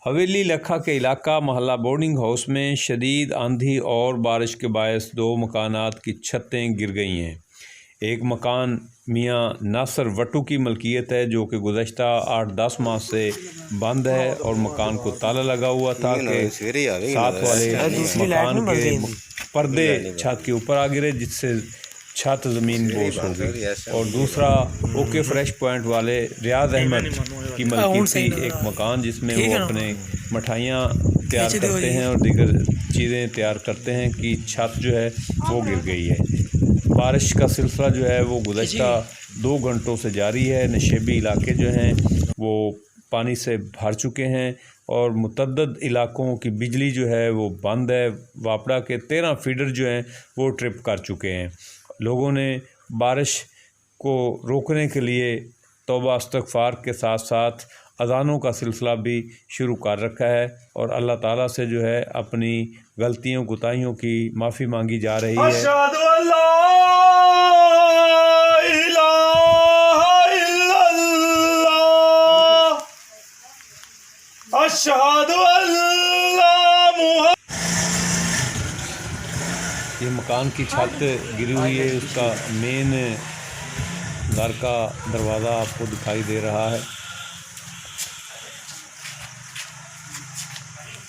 حویلی لکھا کے علاقہ محلہ بورڈنگ ہاؤس میں شدید آندھی اور بارش کے باعث 2 مکانات کی چھتیں گر گئی ہیں۔ ایک مکان میاں ناصر وٹو کی ملکیت ہے جو کہ گزشتہ 8-10 ماہ سے بند ہے اور مکان کو تالا لگا ہوا تھا کہ ساتھ والے مکان کے پردے چھت کے اوپر آ گرے جس سے چھت زمین بوس ہو گئی۔ اور دوسرا اوکے فریش پوائنٹ والے ریاض احمد کی ملکیت تھی ایک مکان جس میں وہ اپنے مٹھائیاں تیار کرتے ہیں اور دیگر چیزیں تیار کرتے ہیں کی چھت جو ہے وہ گر گئی ہے۔ بارش کا سلسلہ جو ہے وہ گزشتہ 2 گھنٹوں سے جاری ہے۔ نشیبی علاقے جو ہیں وہ پانی سے بھر چکے ہیں اور متعدد علاقوں کی بجلی جو ہے وہ بند ہے۔ واپڑا کے 13 فیڈر جو ہیں وہ ٹرپ کر چکے ہیں۔ لوگوں نے بارش کو روکنے کے لیے توبہ استغفار کے ساتھ ساتھ اذانوں کا سلسلہ بھی شروع کر رکھا ہے اور اللہ تعالیٰ سے جو ہے اپنی غلطیوں کوتاہیوں کی معافی مانگی جا رہی ہے۔ اشہد ان لا الہ الا اللہ، اشہد ان لا محمد۔ یہ مکان کی چھت گری ہوئی ہے، اس کا مین گھر کا دروازہ آپ کو دکھائی دے رہا ہے۔